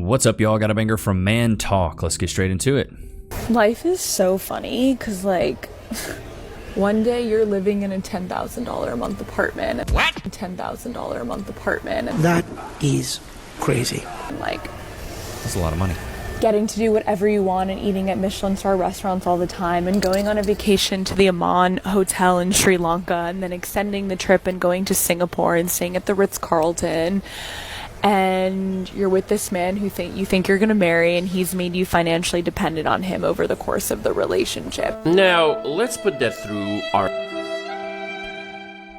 What's up, y'all? Got a banger from Man Talk. Let's get straight into it. Life is so funny because, like, one day you're living in a $10,000 a month apartment. What? $10,000 a month apartment. That is crazy. And, like, That's a lot of money. getting to do whatever you want and eating at Michelin star restaurants all the time and going on a vacation to the Aman Hotel in Sri Lanka and then extending the trip and going to Singapore and staying at the Ritz-Carlton. And you're with this man who you think you're going to marry, and he's made you financially dependent on him over the course of the relationship. Now, let's put that through our...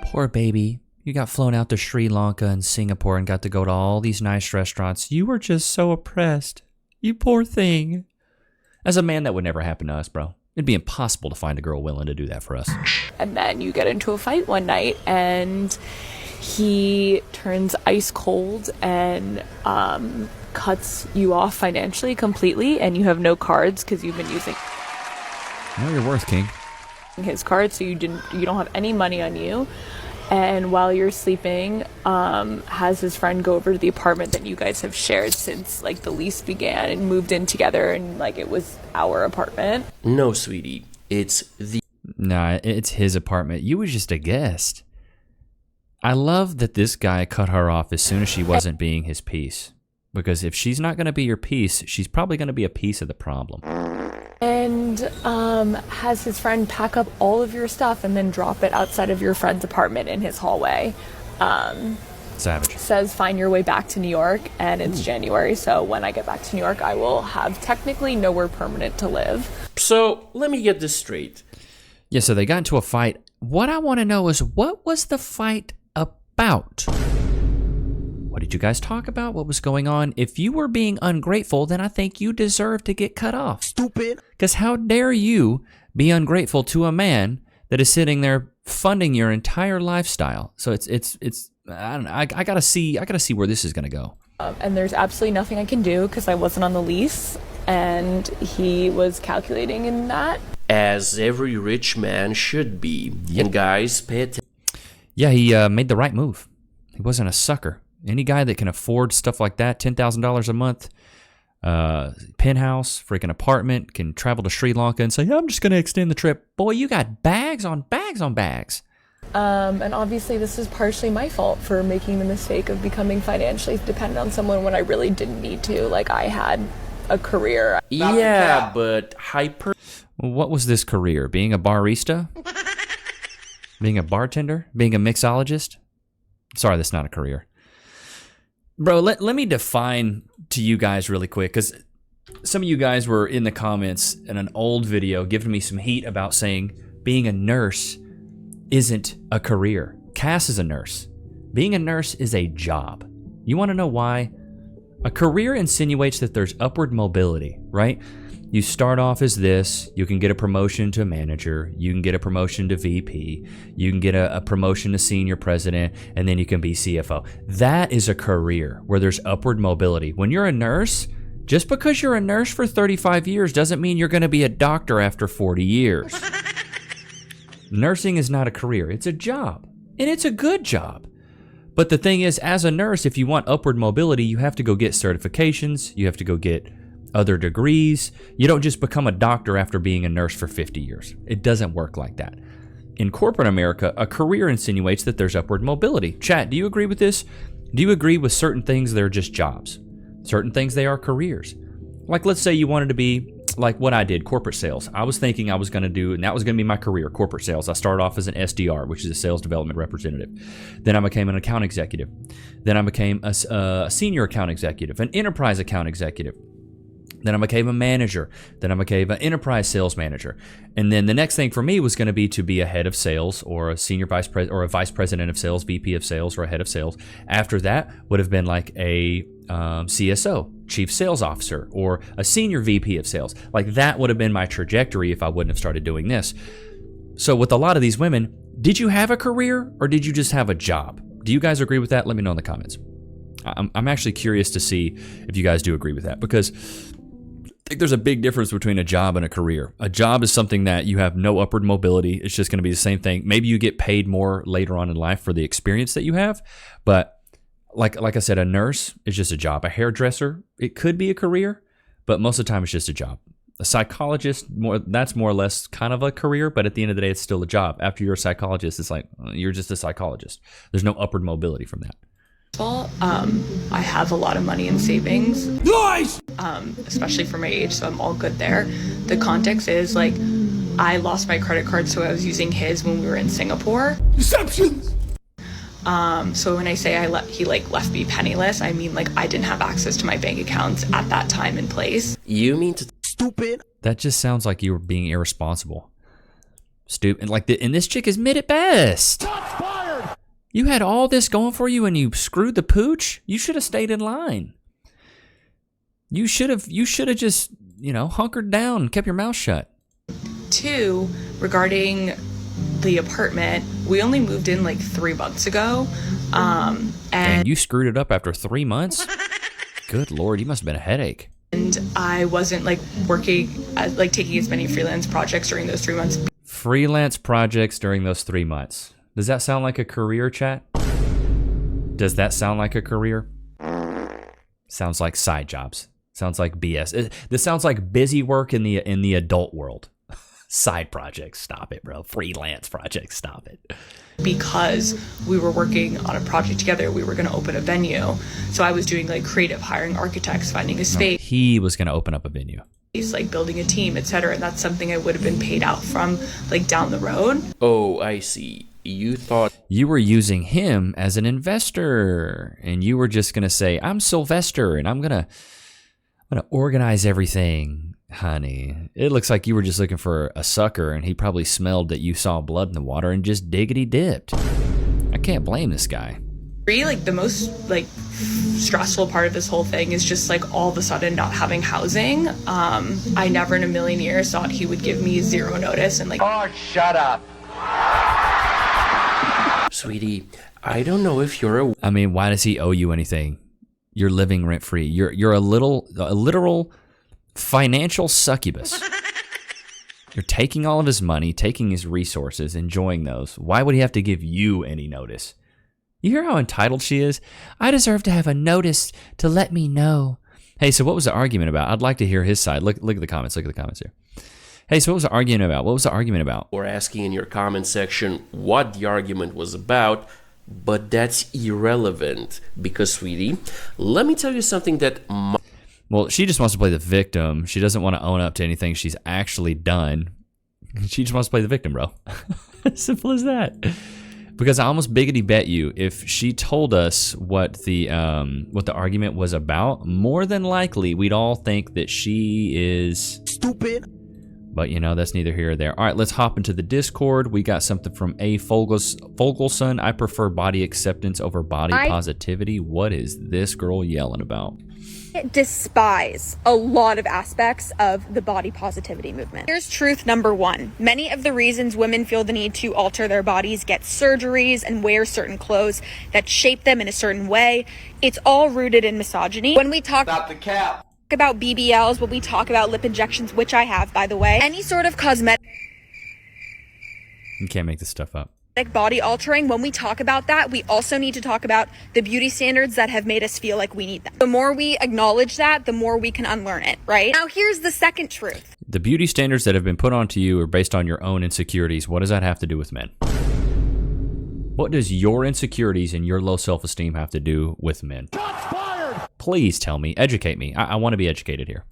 Poor baby. You got flown out to Sri Lanka and Singapore and got to go to all these nice restaurants. You were just so oppressed. You poor thing. As a man, that would never happen to us, bro. It'd be impossible to find a girl willing to do that for us. And then you get into a fight one night, and he turns ice cold and cuts you off financially completely, and you have no cards because you've been using Know your worth, King. his card, so you don't have any money on you. And while you're sleeping, has his friend go over to the apartment that you guys have shared since, like, the lease began, and moved in together, and, like, it was our apartment. No, sweetie. It's the... Nah, it's his apartment. You were just a guest. I love that this guy cut her off as soon as she wasn't being his piece. Because if she's not going to be your piece, she's probably going to be a piece of the problem. And has his friend pack up all of your stuff and then drop it outside of your friend's apartment in his hallway. Savage. Says, find your way back to New York, and it's January, so when I get back to New York, I will have technically nowhere permanent to live. So, let me get this straight. Yeah, so they got into a fight. What I want to know is, what was the fight about? What did you guys talk about? What was going on? If you were being ungrateful, then I think you deserve to get cut off. Stupid. Because how dare you be ungrateful to a man that is sitting there funding your entire lifestyle? So it's I don't know. I gotta see where this is gonna go. And there's absolutely nothing I can do because I wasn't on the lease, and he was calculating in that. As every rich man should be. And guys, pay attention. Yeah, he made the right move. He wasn't a sucker. Any guy that can afford stuff like that, $10,000 a month, penthouse, freaking apartment, can travel to Sri Lanka and say, yeah, I'm just going to extend the trip. Boy, you got bags on bags on bags. And obviously this is partially my fault for making the mistake of becoming financially dependent on someone when I really didn't need to. Like, I had a career. Yeah, but What was this career? Being a barista? Being a bartender? Being a mixologist? Sorry, that's not a career. Bro, let me define to you guys really quick, because some of you guys were in the comments in an old video giving me some heat about saying being a nurse isn't a career. Cass is a nurse. Being a nurse is a job. You want to know why? A career insinuates that there's upward mobility, right? You start off as this, you can get a promotion to manager, you can get a promotion to VP, you can get a promotion to senior president, and then you can be CFO. That is a career where there's upward mobility. When you're a nurse, just because you're a nurse for 35 years doesn't mean you're going to be a doctor after 40 years. Nursing is not a career, it's a job, and it's a good job. But the thing is, as a nurse, if you want upward mobility, you have to go get certifications, you have to go get other degrees. You don't just become a doctor after being a nurse for 50 years. It doesn't work like that. In corporate America, a career insinuates that there's upward mobility. Chat, do you agree with this? Do you agree with certain things that are just jobs? Certain things, they are careers. Like, let's say you wanted to be like what I did, corporate sales. I was thinking I was going to do, and that was going to be my career, corporate sales. I started off as an SDR, which is a sales development representative. Then I became an account executive. Then I became a senior account executive, an enterprise account executive. Then I became a manager. Then I became an enterprise sales manager. And then the next thing for me was going to be a head of sales, or a senior vice president, or a vice president of sales, VP of sales, or a head of sales. After that would have been like a CSO, chief sales officer, or a senior VP of sales. Like, that would have been my trajectory if I wouldn't have started doing this. So with a lot of these women, did you have a career or did you just have a job? Do you guys agree with that? Let me know in the comments. I'm actually curious to see if you guys do agree with that, because I think there's a big difference between a job and a career. A job is something that you have no upward mobility. It's just going to be the same thing. Maybe you get paid more later on in life for the experience that you have, but like I said, a nurse is just a job. A hairdresser, it could be a career, but most of the time it's just a job. A psychologist, that's more or less kind of a career, but at the end of the day, it's still a job. After you're a psychologist, it's like you're just a psychologist. There's no upward mobility from that. Well, I have a lot of money in savings. Nice! Especially for my age, so I'm all good there. The context is like I lost my credit card, so I was using his when we were in Singapore. Deceptions! So when I say he left me penniless, I mean like I didn't have access to my bank accounts at that time and place. You mean to Stupid. That just sounds like you were being irresponsible. Stupid. And this chick is mid at best. You had all this going for you and you screwed the pooch? You should have stayed in line. You should have just, hunkered down and kept your mouth shut. 2, regarding the apartment, we only moved in like 3 months ago. And you screwed it up after 3 months? Good Lord, you must have been a headache. And I wasn't like working, taking as many freelance projects during those 3 months. Freelance projects during those 3 months. Does that sound like a career, chat? Does that sound like a career? Sounds like side jobs. Sounds like BS. This sounds like busy work in the adult world. Side projects, stop it, bro. Freelance projects, stop it. Because we were working on a project together, we were going to open a venue. So I was doing like creative, hiring architects, finding a space. He was going to open up a venue. Like building a team, etc. And that's something I would have been paid out from like down the road. Oh, I see. You thought you were using him as an investor, and you were just going to say, I'm Sylvester, and I'm going to organize everything. Honey, it looks like you were just looking for a sucker, and he probably smelled that you saw blood in the water and just diggity dipped. I can't blame this guy. Really, like the most like stressful part of this whole thing is just like all of a sudden not having housing. I never in a million years thought he would give me 0 notice and like. Oh, shut up. Sweetie, I don't know if you're a... I mean, why does he owe you anything? You're living rent free. You're a literal financial succubus. You're taking all of his money, taking his resources, enjoying those. Why would he have to give you any notice? You hear how entitled she is? I deserve to have a notice to let me know. Hey, so what was the argument about? I'd like to hear his side. Look at the comments. Look at the comments here. Hey, so what was the argument about? What was the argument about? Or asking in your comment section what the argument was about, but that's irrelevant because, sweetie, let me tell you something that... Well, she just wants to play the victim. She doesn't want to own up to anything she's actually done. She just wants to play the victim, bro. Simple as that. Because I almost biggity bet you if she told us what the argument was about, more than likely we'd all think that she is Stupid. But that's neither here or there. All right, let's hop into the Discord. We got something from A. Fogelson. I prefer body acceptance over body positivity. What is this girl yelling about? Despise a lot of aspects of the body positivity movement. Here's truth number 1. Many of the reasons women feel the need to alter their bodies, get surgeries, and wear certain clothes that shape them in a certain way, it's all rooted in misogyny. When we talk about BBLs, when we talk about lip injections, which I have, by the way, any sort of cosmetic You can't make this stuff up. body altering, when we talk about that, we also need to talk about the beauty standards that have made us feel like we need them. The more we acknowledge that, the more we can unlearn it, right? Now, here's the second truth. The beauty standards that have been put onto you are based on your own insecurities. What does that have to do with men? What does your insecurities and your low self-esteem have to do with men? Please tell me, educate me. I want to be educated here.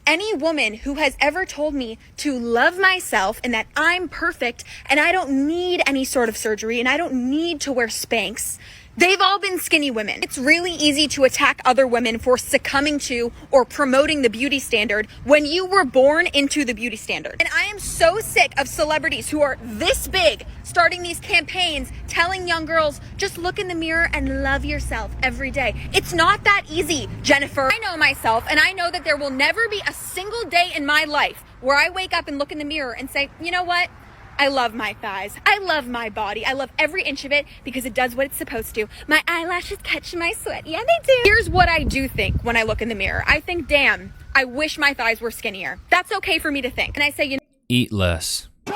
Any woman who has ever told me to love myself and that I'm perfect and I don't need any sort of surgery and I don't need to wear Spanx, they've all been skinny women. It's really easy to attack other women for succumbing to or promoting the beauty standard when you were born into the beauty standard. And I am so sick of celebrities who are this big starting these campaigns telling young girls, just look in the mirror and love yourself every day. It's not that easy, Jennifer. I know myself, and I know that there will never be a single day in my life where I wake up and look in the mirror and say, you know what? I love my thighs. I love my body. I love every inch of it because it does what it's supposed to. My eyelashes catch my sweat. Yeah, they do. Here's what I do think when I look in the mirror. I think, damn, I wish my thighs were skinnier. That's okay for me to think. And I say, Eat less. you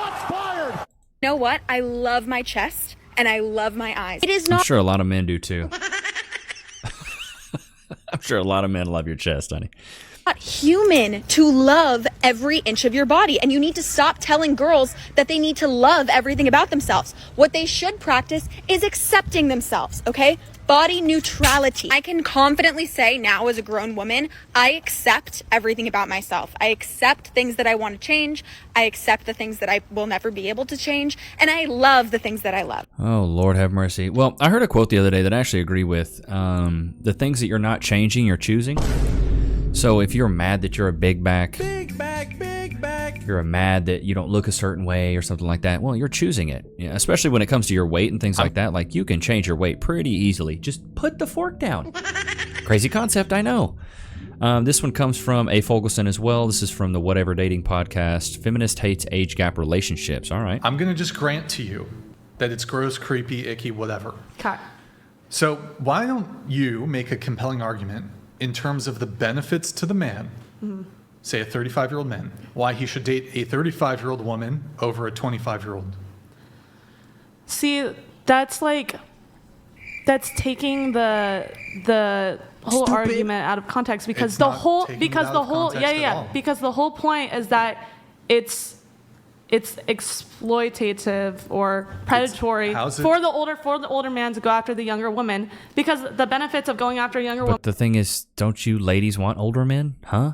know what? I love my chest and I love my eyes. It is I'm not sure a lot of men do too. I'm sure a lot of men love your chest, honey. Not human to love every inch of your body, and you need to stop telling girls that they need to love everything about themselves. What they should practice is accepting themselves, okay? Body neutrality. I can confidently say now as a grown woman, I accept everything about myself. I accept things that I want to change. I accept the things that I will never be able to change, and I love the things that I love. Oh, Lord have mercy. Well, I heard a quote the other day that I actually agree with. The things that you're not changing, you're choosing. So if you're mad that you're a big back, you're mad that you don't look a certain way or something like that, well, you're choosing it. Yeah, especially when it comes to your weight and things like that. Like, you can change your weight pretty easily. Just put the fork down. Crazy concept, I know. This one comes from A. Fogelson as well. This is from the Whatever Dating podcast. Feminist hates age gap relationships. All right. I'm going to just grant to you that it's gross, creepy, icky, whatever. Okay. So why don't you make a compelling argument in terms of the benefits to the man, say a 35-year-old man, why he should date a 35-year-old woman over a 25-year-old? See, that's taking the whole argument out of context, because It's the not whole taking it out of context at all. because the whole point is that it's exploitative or predatory how's it- for the older man to go after the younger woman, because the benefits of going after a younger But the thing is, don't you ladies want older men? Huh?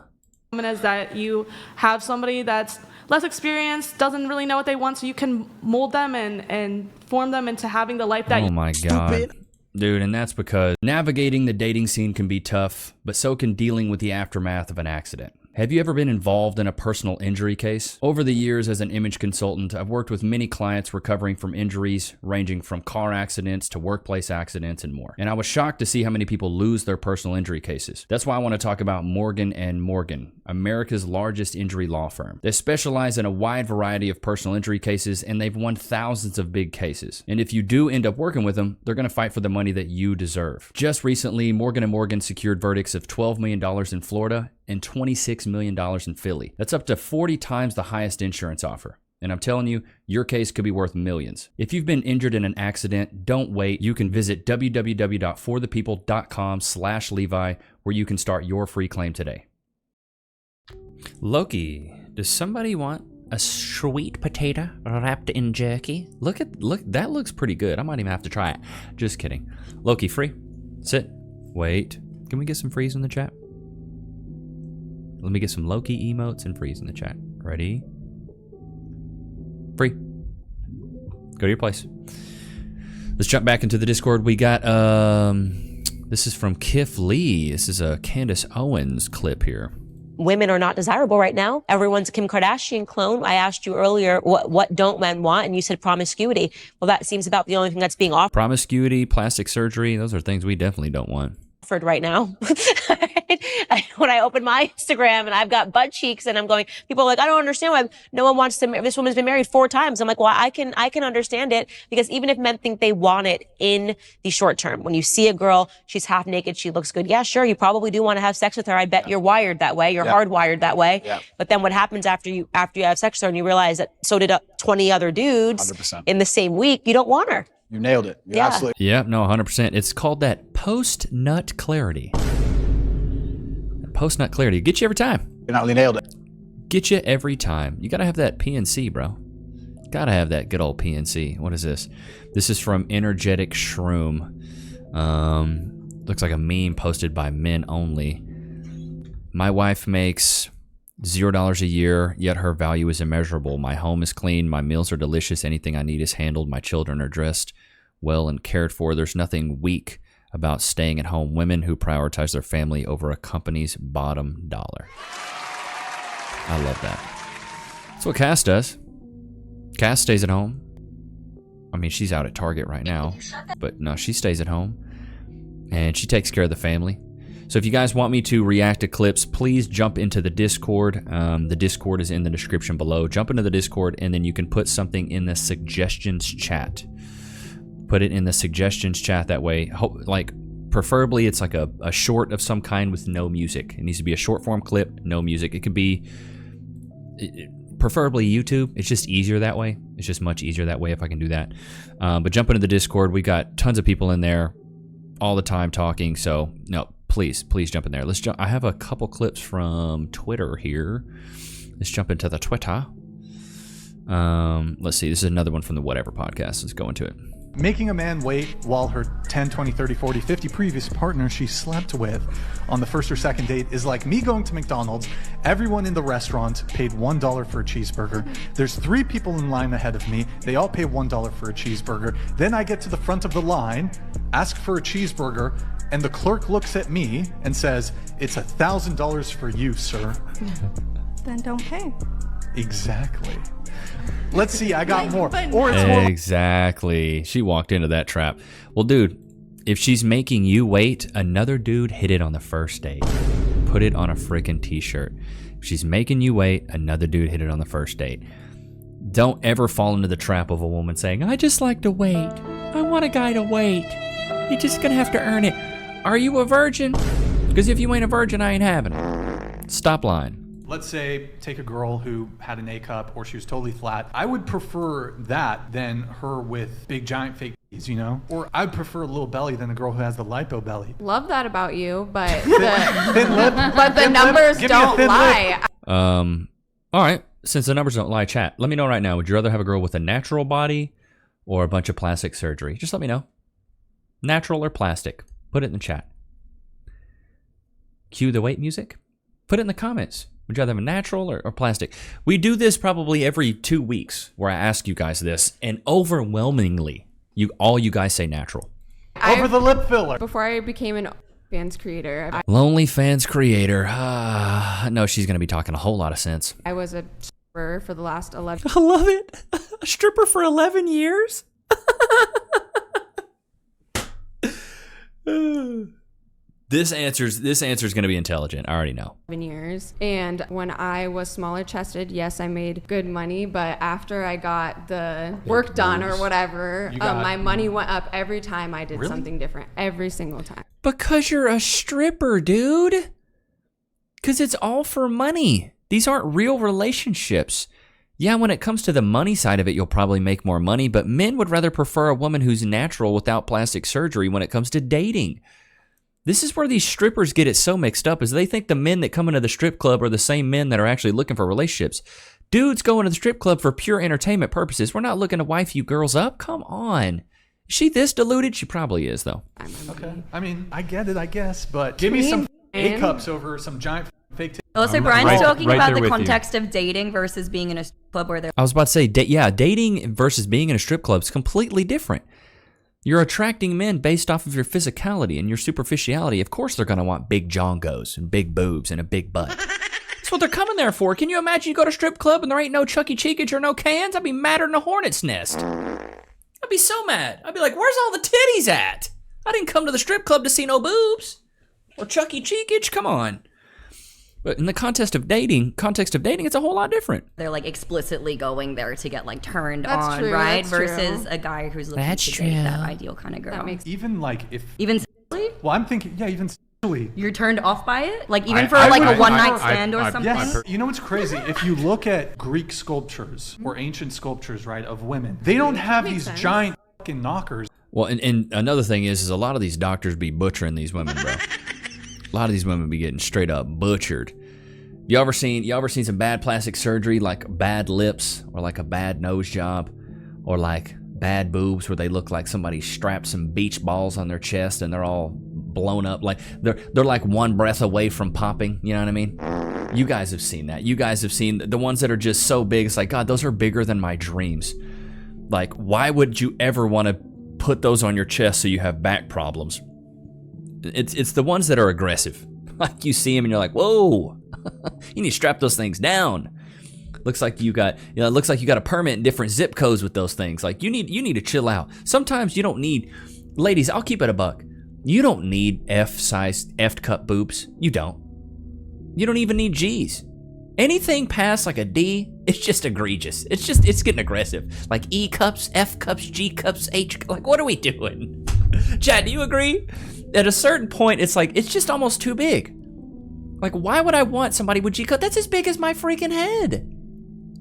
woman is that you have somebody that's less experienced, doesn't really know what they want, so you can mold them and form them into having the life that Oh my God. Dude, and that's because navigating the dating scene can be tough, but so can dealing with the aftermath of an accident. Have you ever been involved in a personal injury case? Over the years as an image consultant, I've worked with many clients recovering from injuries ranging from car accidents to workplace accidents and more. And I was shocked to see how many people lose their personal injury cases. That's why I want to talk about Morgan & Morgan, America's largest injury law firm. They specialize in a wide variety of personal injury cases, and they've won thousands of big cases. And if you do end up working with them, they're going to fight for the money that you deserve. Just recently, Morgan & Morgan secured verdicts of $12 million in Florida and $26 million in Philly. That's up to 40 times the highest insurance offer. And I'm telling you, your case could be worth millions. If you've been injured in an accident, don't wait. You can visit www.forthepeople.com/Levi, where you can start your free claim today. Loki, does somebody want a sweet potato wrapped in jerky? Look, that looks pretty good. I might even have to try it. Just kidding. Loki, free. Sit. Wait. Can we get some freeze in the chat? Let me get some Loki emotes and freeze in the chat. Ready? Free. Go to your place. Let's jump back into the Discord. We got, this is from Kif Lee. This is a Candace Owens clip here. Women are not desirable right now. Everyone's a Kim Kardashian clone. I asked you earlier, what don't men want? And you said promiscuity. Well, that seems about the only thing that's being Promiscuity, plastic surgery, those are things we definitely don't want. offered right now. When I open my Instagram and I've got butt cheeks and I'm going, people are like, I don't understand why no one wants to, this woman's been married 4 times. I'm like, well, I can understand it, because even if men think they want it in the short term, when you see a girl, she's half naked, she looks good. Yeah, sure. You probably do want to have sex with her. I bet you're wired that way. You're hardwired that way. Yeah. But then what happens after you have sex with her and you realize that so did 20 other dudes 100%. in the same week, you don't want her. You nailed it. You Yeah. absolutely. Yeah, no, 100%. It's called that post-nut clarity. Post-nut clarity. Get you every time. You not only nailed it. Get you every time. You gotta have that PNC, bro. Gotta have that good old PNC. What is this? This is from Energetic Shroom. Looks like a meme posted by men only. My wife makes $0 a year, yet her value is immeasurable. My home is clean. My meals are delicious. Anything I need is handled. My children are dressed well and cared for. There's nothing weak about staying at home. Women who prioritize their family over a company's bottom dollar. I love that. That's what Cass does. Cass stays at home. I mean, she's out at Target right now, but no, she stays at home and she takes care of the family. So if you guys want me to react to clips, please jump into the Discord. The Discord is in the description below. Jump into the Discord and then you can put something in the suggestions chat. Put it in the suggestions chat that way. Like, preferably it's like a short of some kind with no music. It needs to be a short form clip, no music. It could be preferably YouTube. It's just easier that way. It's just much easier that way if I can do that. But jump into the Discord. We got tons of people in there all the time talking. So no, please jump in there. Let's jump. I have a couple clips from Twitter here. Let's jump into the Twitter. Let's see. This is another one from the Whatever podcast. Let's go into it. Making a man wait while her 10, 20, 30, 40, 50 previous partners she slept with on the first or second date is like me going to McDonald's. Everyone in the restaurant paid $1 for a cheeseburger. There's 3 people in line ahead of me. They all pay $1 for a cheeseburger. Then I get to the front of the line, ask for a cheeseburger, and the clerk looks at me and says, "It's $1,000 for you, sir." Then don't pay. Exactly. Let's see, I got more. Or it's more. Exactly. She walked into that trap. Well, dude, if she's making you wait, another dude hit it on the first date. Put it on a freaking t-shirt. If she's making you wait, another dude hit it on the first date. Don't ever fall into the trap of a woman saying, "I just like to wait. I want a guy to wait. You're just gonna have to earn it. Are you a virgin? Because if you ain't a virgin, I ain't having it." Stop lying. Let's say, take a girl who had an A cup or she was totally flat. I would prefer that than her with big giant fake titties, you know? Or I'd prefer a little belly than a girl who has the lipo belly. Love that about you, but the numbers don't lie. All right. Since the numbers don't lie, chat. Let me know right now. Would you rather have a girl with a natural body or a bunch of plastic surgery? Just let me know. Natural or plastic? Put it in the chat. Cue the wait music. Put it in the comments. Would you rather have a natural or plastic? We do this probably every 2 weeks where I ask you guys this, and overwhelmingly, all you guys say natural. Over the lip filler. Before I became an OnlyFans creator, Lonely fans creator. No, she's going to be talking a whole lot of sense. I was a stripper for the last 11. I love it. A stripper for 11 years? This answer's going to be intelligent. I already know. 7 years. And when I was smaller chested, yes, I made good money. But after I got the work done or whatever, my money went up every time I did something different. Every single time. Because you're a stripper, dude. Because it's all for money. These aren't real relationships. Yeah, when it comes to the money side of it, you'll probably make more money. But men would rather prefer a woman who's natural without plastic surgery when it comes to dating. This is where these strippers get it so mixed up, is they think the men that come into the strip club are the same men that are actually looking for relationships. Dudes go into the strip club for pure entertainment purposes. We're not looking to wife you girls up. Come on. Is she this deluded? She probably is, though. Okay. I mean, I get it, I guess, but give me some A cups over some giant fake titties. Also, Brian's talking about the context of dating versus being in a strip club where they're... I was about to say, dating versus being in a strip club is completely different. You're attracting men based off of your physicality and your superficiality. Of course they're going to want big jongos and big boobs and a big butt. That's what they're coming there for. Can you imagine you go to a strip club and there ain't no Chucky Cheekage or no cans? I'd be madder than a hornet's nest. I'd be so mad. I'd be like, where's all the titties at? I didn't come to the strip club to see no boobs or Chucky Cheekage. Come on. But in the context of dating, it's a whole lot different. They're like explicitly going there to get like turned That's on, true, right? that's Versus true. a guy who's looking That's to true. date that ideal kind of girl. That makes Even like if... Even sexually? Well, I'm thinking, yeah, even sexually. You're turned off by it? Like even for like a one-night stand or something? Yes. You know what's crazy? If you look at Greek sculptures or ancient sculptures, right, of women, they don't have these giant fucking knockers. Well, and another thing is a lot of these doctors be butchering these women, bro. A lot of these women be getting straight up butchered. You ever seen some bad plastic surgery, like bad lips or like a bad nose job or like bad boobs where they look like somebody strapped some beach balls on their chest and they're all blown up, like they're like one breath away from popping, you know what I mean? You guys have seen that. You guys have seen the ones that are just so big, it's like, God, those are bigger than my dreams. Like, why would you ever want to put those on your chest so you have back problems? It's the ones that are aggressive. Like you see them and you're like, whoa. You need to strap those things down. Looks like you got a permit in different zip codes with those things. Like you need to chill out. Sometimes you don't need, ladies, I'll keep it a buck. You don't need F-sized, F-cup boobs. You don't. You don't even need G's. Anything past like a D, it's just egregious. It's getting aggressive. Like E cups, F cups, G cups, H, like what are we doing? Chad, do you agree? At a certain point, it's like, it's just almost too big. Like, why would I want somebody with G cup? That's as big as my freaking head.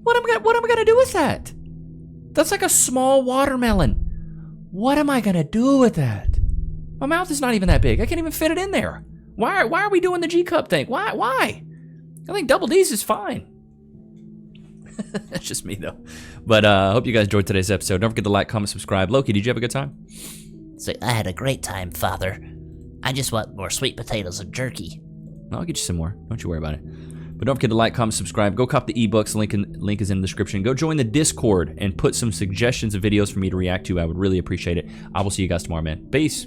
What am I gonna do with that? That's like a small watermelon. What am I gonna do with that? My mouth is not even that big. I can't even fit it in there. Why are we doing the G cup thing? Why? I think double D's is fine. That's just me though. But I hope you guys enjoyed today's episode. Don't forget to like, comment, subscribe. Loki, did you have a good time? So I had a great time, Father. I just want more sweet potatoes and jerky. I'll get you some more. Don't you worry about it. But don't forget to like, comment, subscribe. Go cop the ebooks. Link is in the description. Go join the Discord and put some suggestions of videos for me to react to. I would really appreciate it. I will see you guys tomorrow, man. Peace.